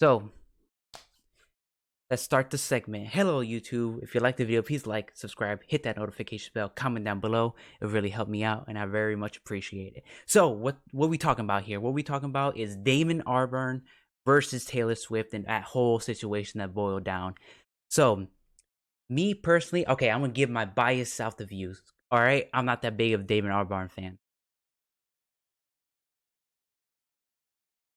So let's start the segment. Hello YouTube. If you like the video, please like, subscribe, hit that notification bell, comment down below. It really helped me out and I very much appreciate it. So what we talking about here? What we talking about is Damon Albarn versus Taylor Swift and that whole situation that boiled down. So me personally, okay, I'm gonna give my biased South the views. Alright, I'm not that big of a Damon Albarn fan.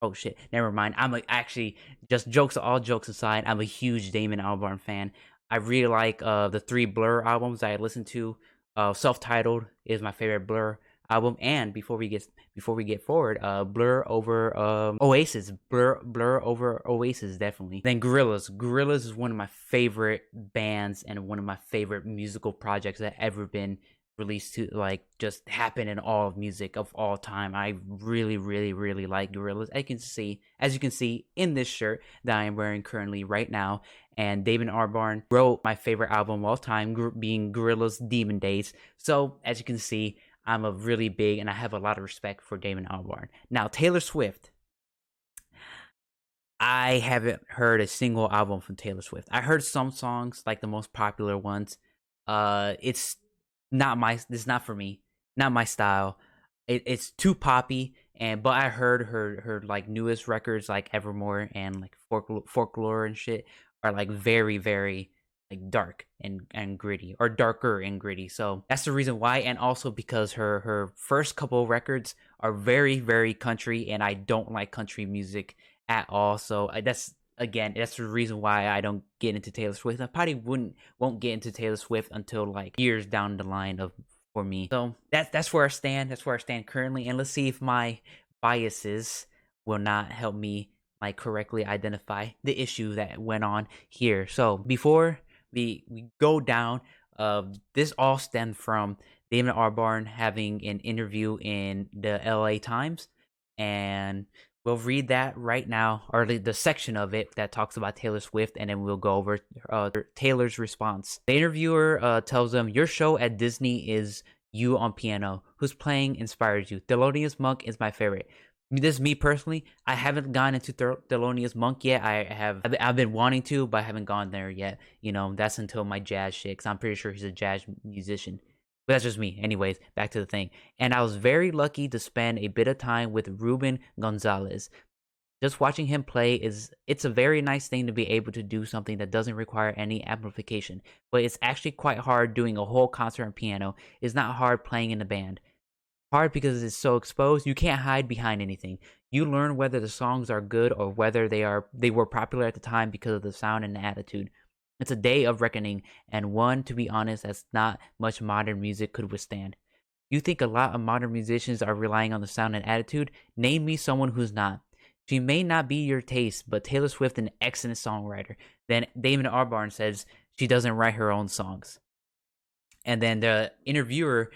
Oh shit, never mind. Actually, just all jokes aside, I'm a huge Damon Albarn fan. I really like the three Blur albums I listened to. Self-titled is my favorite Blur album. And before we get forward, Blur over Oasis. Blur over Oasis, definitely. Then Gorillaz. Gorillaz is one of my favorite bands and one of my favorite musical projects that ever been released to like just happen in all of music of all time. I really like Gorillaz. As you can see in this shirt that I am wearing currently right now. And Damon Albarn wrote my favorite album of all time, being Gorillaz Demon Days. So as you can see, I'm a really big and I have a lot of respect for Damon Albarn. Now Taylor Swift, I haven't heard a single album from Taylor Swift. I heard some songs, like the most popular ones. It's not for me, not my style. It's too poppy, but I heard her like newest records like Evermore and like Folklore and shit are like very like dark and gritty, or darker and gritty. So that's the reason why. And also because her first couple records are very country, and I don't like country music at all. So that's the reason why I don't get into Taylor Swift. I probably won't get into Taylor Swift until like years down the line of for me. So that's where I stand. That's where I stand currently. And let's see if my biases will not help me like correctly identify the issue that went on here. So before we go down, this all stemmed from Damon Albarn having an interview in the LA Times, and we'll read that right now, or the section of it that talks about Taylor Swift, and then we'll go over Taylor's response. The interviewer tells them, "Your show at Disney is you on piano. Who's playing inspires you? Thelonious Monk is my favorite." This is me personally. I haven't gone into Thelonious Monk yet. I've been wanting to, but I haven't gone there yet. You know, that's until my jazz shit, because I'm pretty sure he's a jazz musician. But that's just me. Anyways, back to the thing. And I was very lucky to spend a bit of time with Ruben Gonzalez. Just watching him play it's a very nice thing to be able to do something that doesn't require any amplification. But it's actually quite hard doing a whole concert on piano. It's not hard playing in a band. Hard because it's so exposed. You can't hide behind anything. You learn whether the songs are good or whether they were popular at the time because of the sound and the attitude. It's a day of reckoning, and one, to be honest, that's not much modern music could withstand. You think a lot of modern musicians are relying on the sound and attitude? Name me someone who's not. She may not be your taste, but Taylor Swift an excellent songwriter. Then Damon Albarn says she doesn't write her own songs. And then the interviewer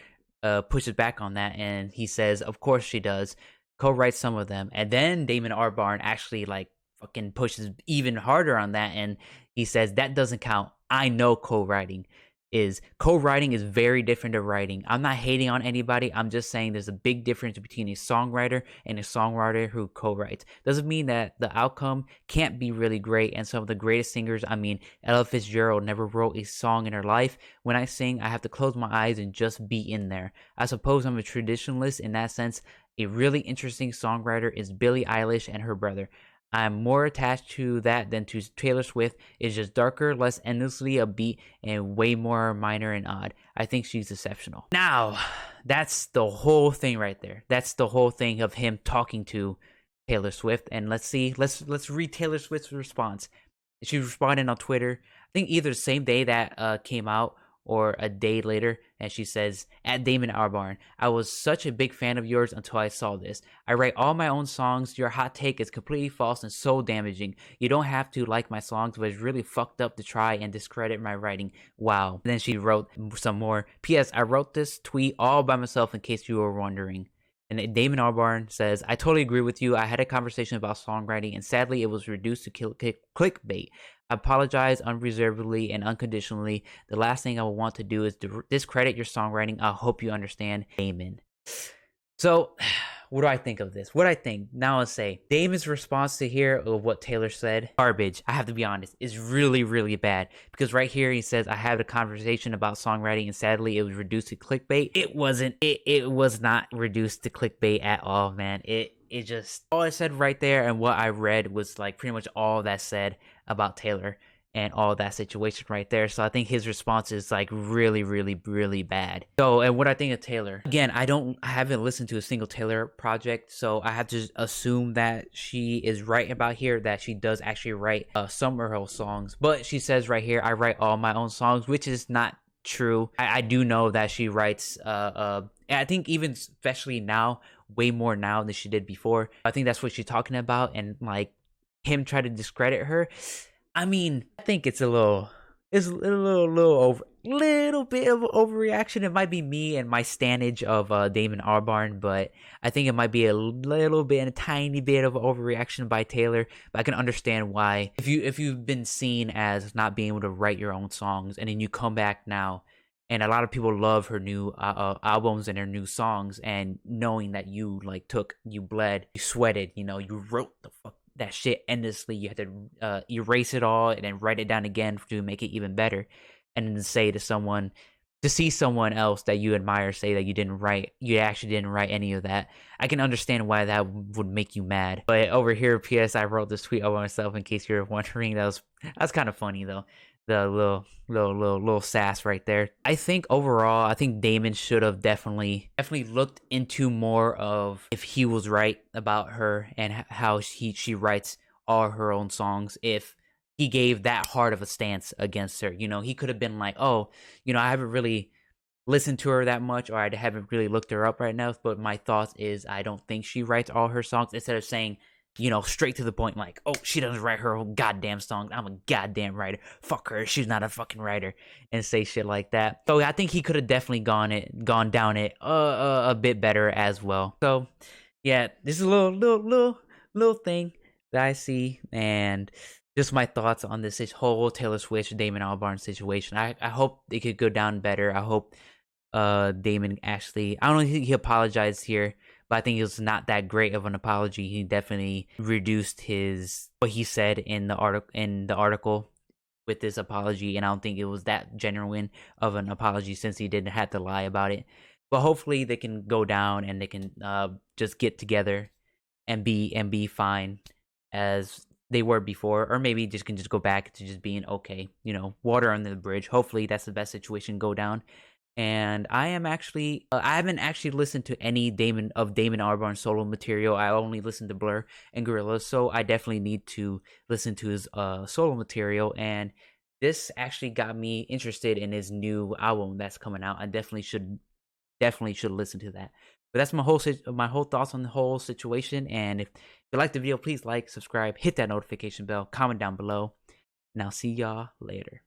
pushes back on that, and he says, "Of course she does. Co-writes some of them." And then Damon Albarn actually like fucking pushes even harder on that, and he says that doesn't count. I know co-writing is very different to writing. I'm not hating on anybody. I'm just saying there's a big difference between a songwriter and a songwriter who co-writes. Doesn't mean that the outcome can't be really great. And some of the greatest singers, I mean, Ella Fitzgerald never wrote a song in her life. When I sing, I have to close my eyes and just be in there. I suppose I'm a traditionalist in that sense. A really interesting songwriter is Billie Eilish and her brother. I'm more attached to that than to Taylor Swift. It's just darker, less endlessly upbeat, and way more minor and odd. I think she's exceptional. Now, that's the whole thing right there. That's the whole thing of him talking to Taylor Swift. And let's read Taylor Swift's response. She responded on Twitter, I think either the same day that came out or a day later, and she says, "At Damon Albarn, I was such a big fan of yours until I saw this. I write all my own songs. Your hot take is completely false and so damaging. You don't have to like my songs, but it's really fucked up to try and discredit my writing. Wow." And then she wrote some more. "P.S. I wrote this tweet all by myself in case you were wondering." And Damon Albarn says, "I totally agree with you. I had a conversation about songwriting, and sadly it was reduced to clickbait. I apologize unreservedly and unconditionally. The last thing I would want to do is discredit your songwriting. I hope you understand, Damon." So, what do I think of this? What I think, now I'll say, Damon's response to here of what Taylor said, garbage, I have to be honest, is really, really bad. Because right here he says, I had a conversation about songwriting and sadly it was reduced to clickbait. It wasn't, it was not reduced to clickbait at all, man. It just, all it said right there and what I read was like pretty much all that said about Taylor and all that situation right there. So I think his response is like really, really, really bad. So, and what I think of Taylor, again, I haven't listened to a single Taylor project, so I have to assume that she is right about here, that she does actually write some of her own songs. But she says right here, I write all my own songs, which is not true. I do know that she writes I think even especially now, way more now than she did before. I think that's what she's talking about, and like him try to discredit her. I mean, I think it's a little little bit of overreaction. It might be me and my standage of Damon Albarn, but I think it might be a little bit, a tiny bit of overreaction by Taylor. But I can understand why. If you've been seen as not being able to write your own songs, and then you come back now, and a lot of people love her new albums and her new songs, and knowing that you you bled, you sweated, you wrote the fuck that shit endlessly. You had to erase it all and then write it down again to make it even better, and then say to someone, to see someone else that you admire say that you actually didn't write any of that. I can understand why that would make you mad. But over here, PS, I wrote this tweet about myself in case you're wondering. That's kind of funny though. The little sass right there. I think overall, I think Damon should have definitely looked into more of if he was right about her and how she writes all her own songs. If he gave that hard of a stance against her, he could have been like, oh, I haven't really listened to her that much, or I haven't really looked her up right now, but my thoughts is I don't think she writes all her songs, instead of saying, straight to the point, like, oh, she doesn't write her own goddamn songs. I'm a goddamn writer. Fuck her. She's not a fucking writer, and say shit like that. So I think he could have definitely gone down it a bit better as well. So yeah, this is a little thing that I see, and just my thoughts on this whole Taylor Swift Damon Albarn situation. I hope it could go down better. I hope Damon actually, I don't think he apologized here, but I think it was not that great of an apology. He definitely reduced what he said in the article with this apology, and I don't think it was that genuine of an apology since he didn't have to lie about it. But hopefully they can go down and they can just get together and be fine as they were before, or maybe just can just go back to just being okay, water under the bridge. Hopefully that's the best situation go down. And I haven't actually listened to any Damon Albarn solo material. I only listened to Blur and Gorilla, so I definitely need to listen to his solo material. And this actually got me interested in his new album that's coming out. I definitely should listen to that. But that's my whole thoughts on the whole situation. And if you like the video, please like, subscribe, hit that notification bell, comment down below, and I'll see y'all later.